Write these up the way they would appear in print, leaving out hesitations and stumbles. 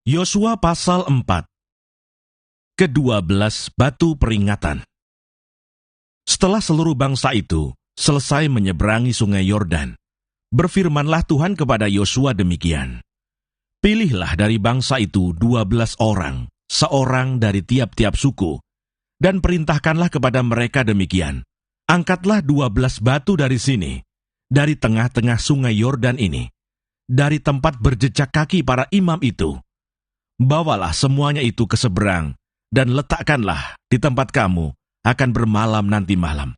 Yosua pasal 4. Ke-12 batu peringatan. Setelah seluruh bangsa itu selesai menyeberangi sungai Yordan, berfirmanlah Tuhan kepada Yosua demikian. Pilihlah dari bangsa itu 12 orang, seorang dari tiap-tiap suku, dan perintahkanlah kepada mereka demikian. Angkatlah 12 batu dari sini, dari tengah-tengah sungai Yordan ini, dari tempat berjejak kaki para imam itu. Bawalah semuanya itu ke seberang, dan letakkanlah di tempat kamu akan bermalam nanti malam.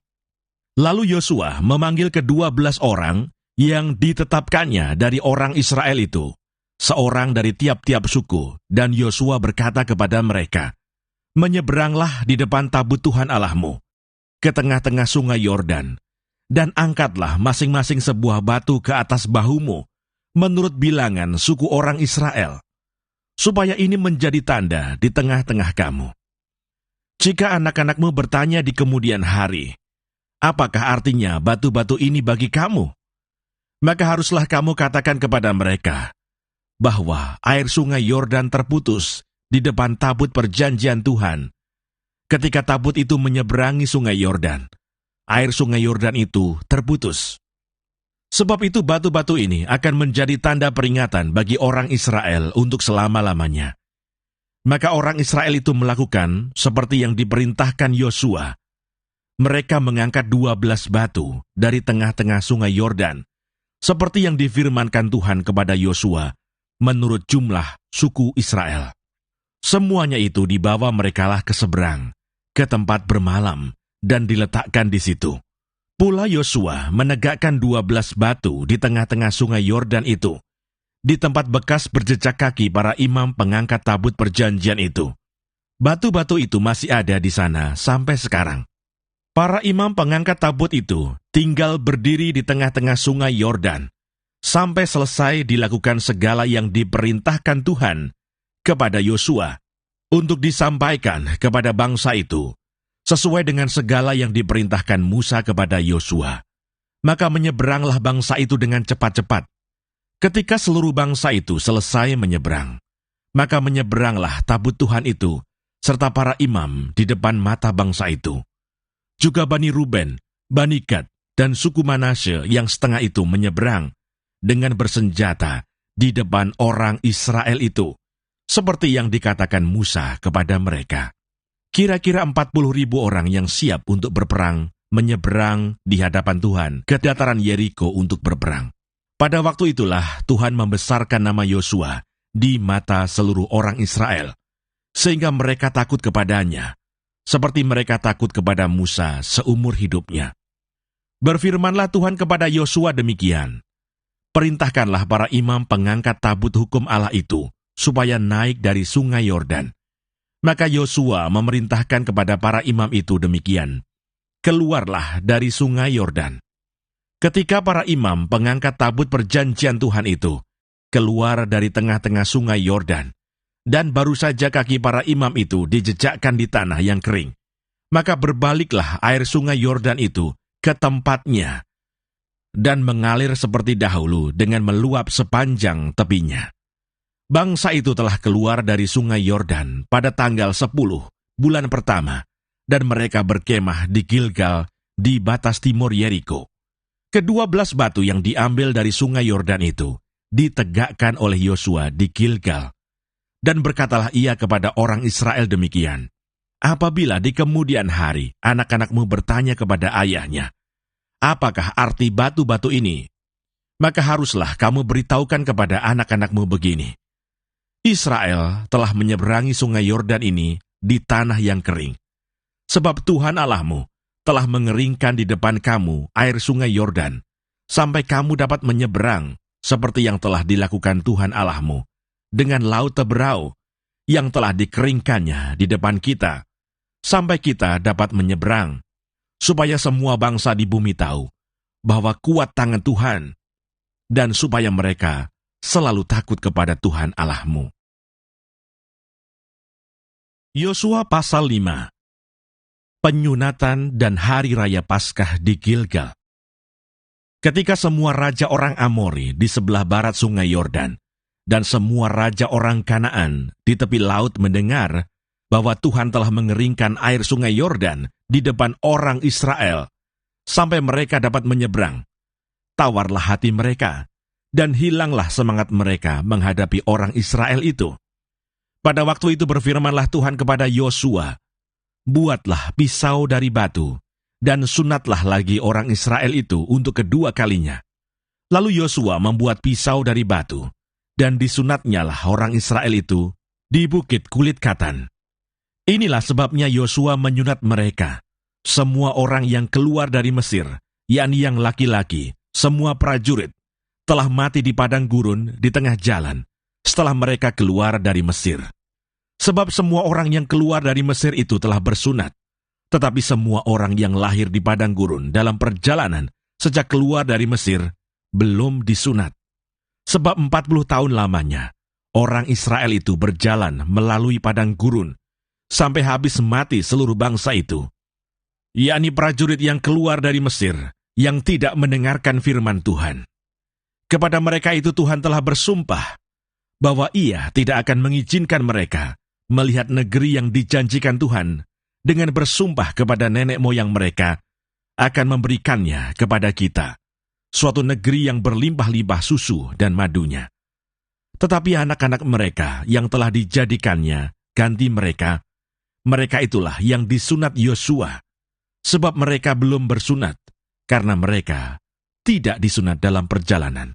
Lalu Yosua memanggil ke-12 orang yang ditetapkannya dari orang Israel itu, seorang dari tiap-tiap suku, dan Yosua berkata kepada mereka, menyeberanglah di depan tabut Tuhan Allahmu, ke tengah-tengah sungai Yordan, dan angkatlah masing-masing sebuah batu ke atas bahumu, menurut bilangan suku orang Israel, supaya ini menjadi tanda di tengah-tengah kamu. Jika anak-anakmu bertanya di kemudian hari, apakah artinya batu-batu ini bagi kamu? Maka haruslah kamu katakan kepada mereka, bahwa air sungai Yordan terputus di depan tabut perjanjian Tuhan. Ketika tabut itu menyeberangi sungai Yordan, air sungai Yordan itu terputus. Sebab itu batu-batu ini akan menjadi tanda peringatan bagi orang Israel untuk selama-lamanya. Maka orang Israel itu melakukan seperti yang diperintahkan Yosua. Mereka mengangkat 12 batu dari tengah-tengah sungai Yordan, seperti yang difirmankan Tuhan kepada Yosua, menurut jumlah suku Israel. Semuanya itu dibawa merekalah ke seberang, ke tempat bermalam, dan diletakkan di situ. Pula Yosua menegakkan 12 batu di tengah-tengah sungai Yordan itu, di tempat bekas berjejak kaki para imam pengangkat tabut perjanjian itu. Batu-batu itu masih ada di sana sampai sekarang. Para imam pengangkat tabut itu tinggal berdiri di tengah-tengah sungai Yordan, sampai selesai dilakukan segala yang diperintahkan Tuhan kepada Yosua, untuk disampaikan kepada bangsa itu, sesuai dengan segala yang diperintahkan Musa kepada Yosua. Maka menyeberanglah bangsa itu dengan cepat-cepat. Ketika seluruh bangsa itu selesai menyeberang, maka menyeberanglah tabut Tuhan itu, serta para imam di depan mata bangsa itu. Juga Bani Ruben, Bani Gad, dan suku Manasye yang setengah itu menyeberang, dengan bersenjata di depan orang Israel itu, seperti yang dikatakan Musa kepada mereka. Kira-kira 40.000 orang yang siap untuk berperang menyeberang di hadapan Tuhan ke dataran Yeriko untuk berperang. Pada waktu itulah Tuhan membesarkan nama Yosua di mata seluruh orang Israel, sehingga mereka takut kepadanya, seperti mereka takut kepada Musa seumur hidupnya. Berfirmanlah Tuhan kepada Yosua demikian, perintahkanlah para imam pengangkat tabut hukum Allah itu, supaya naik dari sungai Yordan. Maka Yosua memerintahkan kepada para imam itu demikian, keluarlah dari sungai Yordan. Ketika para imam pengangkat tabut perjanjian Tuhan itu keluar dari tengah-tengah sungai Yordan, dan baru saja kaki para imam itu dijejakkan di tanah yang kering, maka berbaliklah air sungai Yordan itu ke tempatnya, dan mengalir seperti dahulu dengan meluap sepanjang tepinya. Bangsa itu telah keluar dari sungai Yordan pada tanggal 10 bulan pertama, dan mereka berkemah di Gilgal di batas timur Yeriko. Ke-12 batu yang diambil dari sungai Yordan itu ditegakkan oleh Yosua di Gilgal. Dan berkatalah ia kepada orang Israel demikian, apabila di kemudian hari anak-anakmu bertanya kepada ayahnya, apakah arti batu-batu ini? Maka haruslah kamu beritahukan kepada anak-anakmu begini, Israel telah menyeberangi sungai Yordan ini di tanah yang kering. Sebab Tuhan Allahmu telah mengeringkan di depan kamu air sungai Yordan, sampai kamu dapat menyeberang seperti yang telah dilakukan Tuhan Allahmu, dengan laut Teberau yang telah dikeringkannya di depan kita, sampai kita dapat menyeberang, supaya semua bangsa di bumi tahu bahwa kuat tangan Tuhan, dan supaya mereka selalu takut kepada Tuhan Allahmu. Yosua pasal 5. Penyunatan dan Hari Raya Paskah di Gilgal. Ketika semua raja orang Amori di sebelah barat sungai Yordan dan semua raja orang Kanaan di tepi laut mendengar bahwa Tuhan telah mengeringkan air sungai Yordan di depan orang Israel, sampai mereka dapat menyeberang, tawarlah hati mereka, dan hilanglah semangat mereka menghadapi orang Israel itu. Pada waktu itu berfirmanlah Tuhan kepada Yosua, buatlah pisau dari batu, dan sunatlah lagi orang Israel itu untuk kedua kalinya. Lalu Yosua membuat pisau dari batu, dan disunatnyalah orang Israel itu di bukit kulit katan. Inilah sebabnya Yosua menyunat mereka, semua orang yang keluar dari Mesir, yakni yang laki-laki, semua prajurit, telah mati di padang gurun di tengah jalan, setelah mereka keluar dari Mesir. Sebab semua orang yang keluar dari Mesir itu telah bersunat, tetapi semua orang yang lahir di padang gurun dalam perjalanan sejak keluar dari Mesir belum disunat. Sebab 40 tahun lamanya, orang Israel itu berjalan melalui padang gurun, sampai habis mati seluruh bangsa itu, yakni prajurit yang keluar dari Mesir, yang tidak mendengarkan firman Tuhan. Kepada mereka itu Tuhan telah bersumpah, bahwa Ia tidak akan mengizinkan mereka melihat negeri yang dijanjikan Tuhan, dengan bersumpah kepada nenek moyang mereka, akan memberikannya kepada kita, suatu negeri yang berlimpah-limpah susu dan madunya. Tetapi anak-anak mereka yang telah dijadikannya ganti mereka itulah yang disunat Yosua, sebab mereka belum bersunat, karena mereka tidak disunat dalam perjalanan.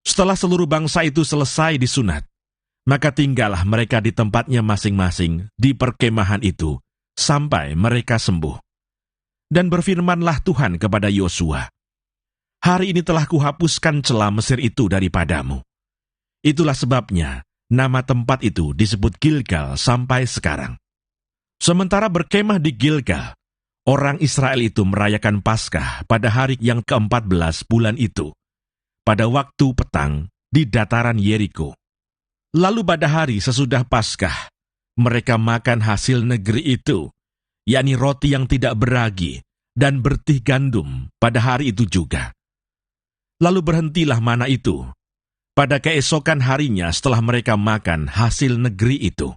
Setelah seluruh bangsa itu selesai disunat, maka tinggallah mereka di tempatnya masing-masing di perkemahan itu, sampai mereka sembuh. Dan berfirmanlah Tuhan kepada Yosua, hari ini telah kuhapuskan celah Mesir itu daripadamu. Itulah sebabnya nama tempat itu disebut Gilgal sampai sekarang. Sementara berkemah di Gilgal, orang Israel itu merayakan Paskah pada hari yang ke-14 bulan itu, pada waktu petang di dataran Yeriko. Lalu pada hari sesudah Paskah, mereka makan hasil negeri itu, yakni roti yang tidak beragi dan bertih gandum pada hari itu juga. Lalu berhentilah mana itu, pada keesokan harinya setelah mereka makan hasil negeri itu.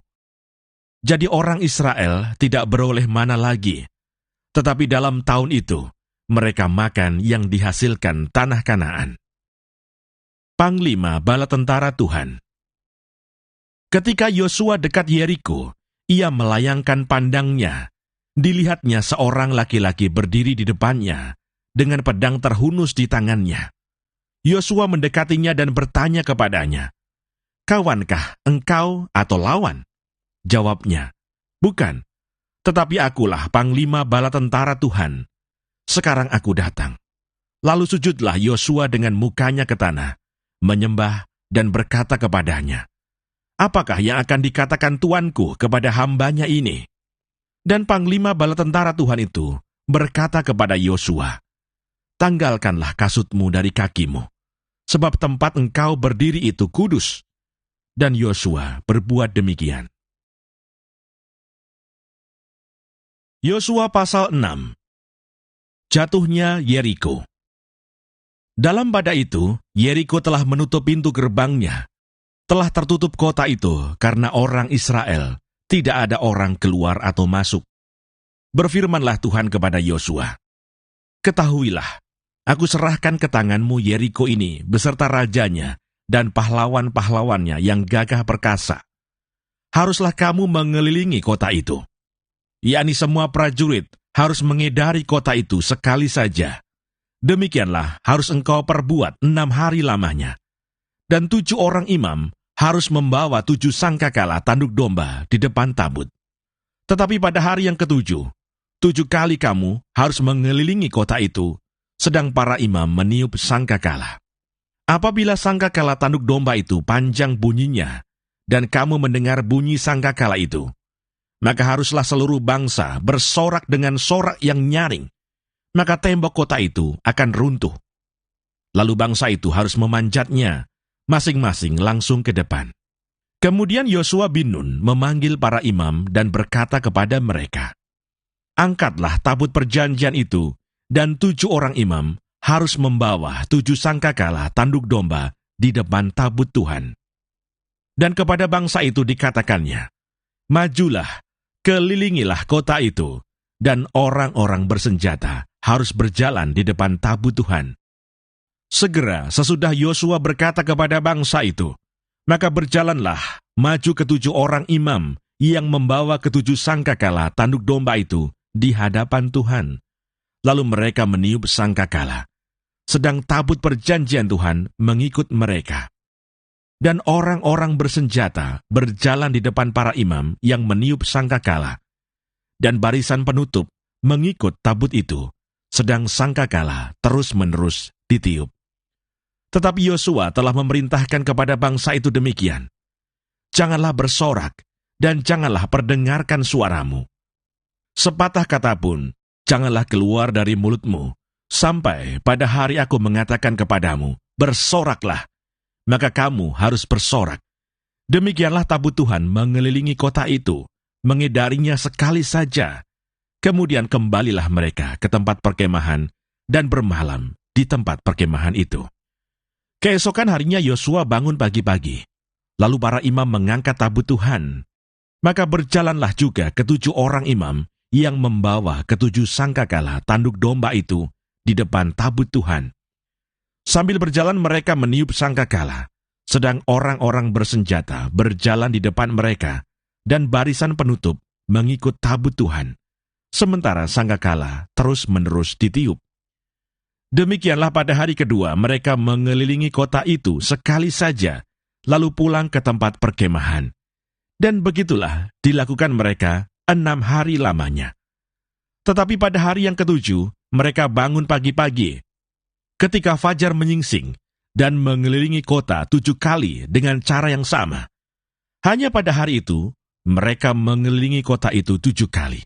Jadi orang Israel tidak beroleh mana lagi, tetapi dalam tahun itu, mereka makan yang dihasilkan tanah Kanaan. Panglima Bala Tentara Tuhan. Ketika Yosua dekat Yeriko, ia melayangkan pandangnya. Dilihatnya seorang laki-laki berdiri di depannya, dengan pedang terhunus di tangannya. Yosua mendekatinya dan bertanya kepadanya, kawankah engkau atau lawan? Jawabnya, bukan, tetapi akulah panglima bala tentara Tuhan. Sekarang aku datang. Lalu sujudlah Yosua dengan mukanya ke tanah, menyembah dan berkata kepadanya, apakah yang akan dikatakan tuanku kepada hambanya ini? Dan panglima bala tentara Tuhan itu berkata kepada Yosua, tanggalkanlah kasutmu dari kakimu, sebab tempat engkau berdiri itu kudus. Dan Yosua berbuat demikian. Yosua pasal 6. Jatuhnya Yeriko. Dalam pada itu, Yeriko telah menutup pintu gerbangnya. Telah tertutup kota itu karena orang Israel, tidak ada orang keluar atau masuk. Berfirmanlah Tuhan kepada Yosua, ketahuilah, aku serahkan ke tanganmu Yeriko ini beserta rajanya dan pahlawan-pahlawannya yang gagah perkasa. Haruslah kamu mengelilingi kota itu, yakni semua prajurit harus mengedari kota itu sekali saja. Demikianlah harus engkau perbuat 6 hari lamanya. Dan 7 orang imam harus membawa 7 sangkakala tanduk domba di depan tabut. Tetapi pada hari yang ke-7, 7 kali kamu harus mengelilingi kota itu, sedang para imam meniup sangkakala. Apabila sangkakala tanduk domba itu panjang bunyinya, dan kamu mendengar bunyi sangkakala itu, maka haruslah seluruh bangsa bersorak dengan sorak yang nyaring, maka tembok kota itu akan runtuh. Lalu bangsa itu harus memanjatnya, masing-masing langsung ke depan. Kemudian Yosua bin Nun memanggil para imam dan berkata kepada mereka, angkatlah tabut perjanjian itu, dan 7 orang imam harus membawa 7 sangkakala tanduk domba di depan tabut Tuhan. Dan kepada bangsa itu dikatakannya, "Majulah, kelilingilah kota itu, dan orang-orang bersenjata harus berjalan di depan tabut Tuhan." Segera sesudah Yosua berkata kepada bangsa itu, maka berjalanlah maju ketujuh orang imam yang membawa ketujuh sangkakala tanduk domba itu di hadapan Tuhan. Lalu mereka meniup sangkakala, sedang tabut perjanjian Tuhan mengikut mereka. Dan orang-orang bersenjata berjalan di depan para imam yang meniup sangkakala, dan barisan penutup mengikut tabut itu, sedang sangkakala terus-menerus ditiup. Tetapi Yosua telah memerintahkan kepada bangsa itu demikian, "Janganlah bersorak, dan janganlah perdengarkan suaramu. Sepatah kata pun janganlah keluar dari mulutmu, sampai pada hari aku mengatakan kepadamu, bersoraklah, maka kamu harus bersorak." Demikianlah tabut Tuhan mengelilingi kota itu, mengedarinya sekali saja. Kemudian kembalilah mereka ke tempat perkemahan dan bermalam di tempat perkemahan itu. Keesokan harinya Yosua bangun pagi-pagi, lalu para imam mengangkat tabut Tuhan. Maka berjalanlah juga ketujuh orang imam yang membawa ketujuh sangkakala tanduk domba itu di depan tabut Tuhan. Sambil berjalan mereka meniup sangkakala, sedang orang-orang bersenjata berjalan di depan mereka, dan barisan penutup mengikut tabut Tuhan, sementara sangkakala terus-menerus ditiup. Demikianlah pada hari kedua mereka mengelilingi kota itu sekali saja, lalu pulang ke tempat perkemahan. Dan begitulah dilakukan mereka 6 hari lamanya. Tetapi pada hari yang ketujuh, mereka bangun pagi-pagi, ketika fajar menyingsing, dan mengelilingi kota 7 kali dengan cara yang sama. Hanya pada hari itu, mereka mengelilingi kota itu 7 kali.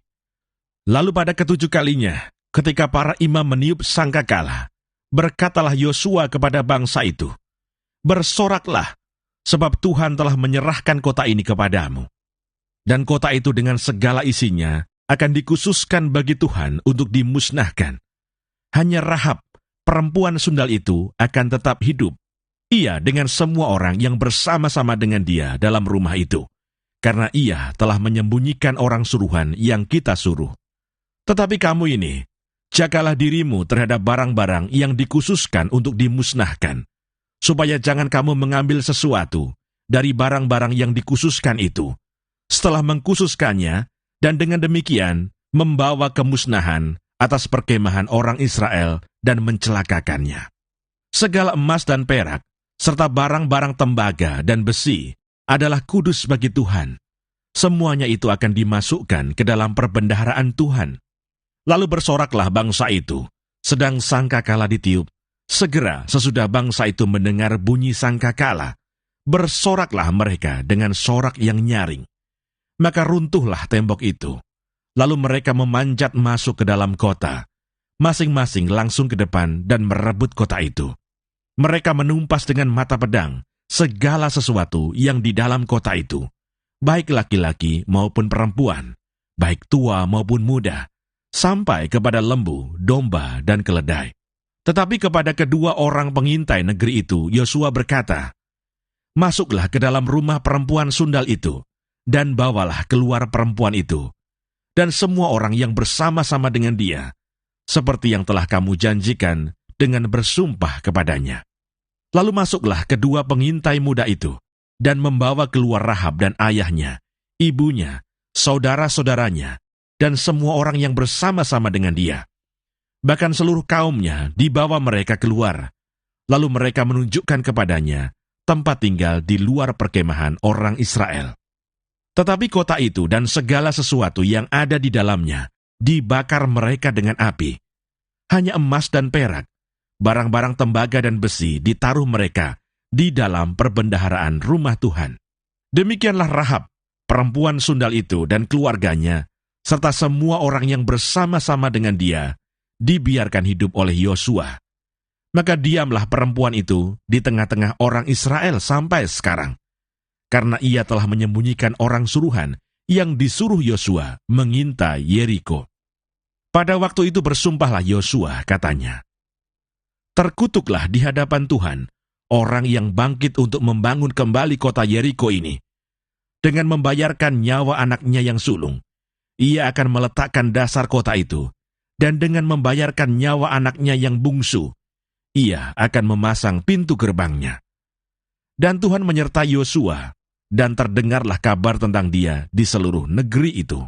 Lalu pada ketujuh kalinya, ketika para imam meniup sangkakala, berkatalah Yosua kepada bangsa itu, "Bersoraklah, sebab Tuhan telah menyerahkan kota ini kepadamu." Dan kota itu dengan segala isinya akan dikhususkan bagi Tuhan untuk dimusnahkan. Hanya Rahab, perempuan sundal itu, akan tetap hidup. Ia dengan semua orang yang bersama-sama dengan dia dalam rumah itu, karena ia telah menyembunyikan orang suruhan yang kita suruh. Tetapi kamu ini, jagalah dirimu terhadap barang-barang yang dikhususkan untuk dimusnahkan, supaya jangan kamu mengambil sesuatu dari barang-barang yang dikhususkan itu, setelah mengkhususkannya, dan dengan demikian membawa kemusnahan atas perkemahan orang Israel dan mencelakakannya. Segala emas dan perak, serta barang-barang tembaga dan besi adalah kudus bagi Tuhan. Semuanya itu akan dimasukkan ke dalam perbendaharaan Tuhan. Lalu bersoraklah bangsa itu, sedang sangkakala ditiup. Segera sesudah bangsa itu mendengar bunyi sangkakala, bersoraklah mereka dengan sorak yang nyaring. Maka runtuhlah tembok itu. Lalu mereka memanjat masuk ke dalam kota, masing-masing langsung ke depan dan merebut kota itu. Mereka menumpas dengan mata pedang segala sesuatu yang di dalam kota itu, baik laki-laki maupun perempuan, baik tua maupun muda, sampai kepada lembu, domba, dan keledai. Tetapi kepada kedua orang pengintai negeri itu, Yosua berkata, "Masuklah ke dalam rumah perempuan sundal itu, dan bawalah keluar perempuan itu, dan semua orang yang bersama-sama dengan dia, seperti yang telah kamu janjikan dengan bersumpah kepadanya." Lalu masuklah kedua pengintai muda itu, dan membawa keluar Rahab dan ayahnya, ibunya, saudara-saudaranya, dan semua orang yang bersama-sama dengan dia. Bahkan seluruh kaumnya dibawa mereka keluar. Lalu mereka menunjukkan kepadanya tempat tinggal di luar perkemahan orang Israel. Tetapi kota itu dan segala sesuatu yang ada di dalamnya dibakar mereka dengan api. Hanya emas dan perak, barang-barang tembaga dan besi ditaruh mereka di dalam perbendaharaan rumah Tuhan. Demikianlah Rahab, perempuan sundal itu dan keluarganya, serta semua orang yang bersama-sama dengan dia, dibiarkan hidup oleh Yosua. Maka diamlah perempuan itu di tengah-tengah orang Israel sampai sekarang, karena ia telah menyembunyikan orang suruhan yang disuruh Yosua mengintai Yeriko. Pada waktu itu bersumpahlah Yosua, katanya, "Terkutuklah di hadapan Tuhan orang yang bangkit untuk membangun kembali kota Yeriko ini. Dengan membayarkan nyawa anaknya yang sulung, ia akan meletakkan dasar kota itu, dan dengan membayarkan nyawa anaknya yang bungsu, ia akan memasang pintu gerbangnya. Dan Tuhan menyertai Yosua, dan terdengarlah kabar tentang dia di seluruh negeri itu.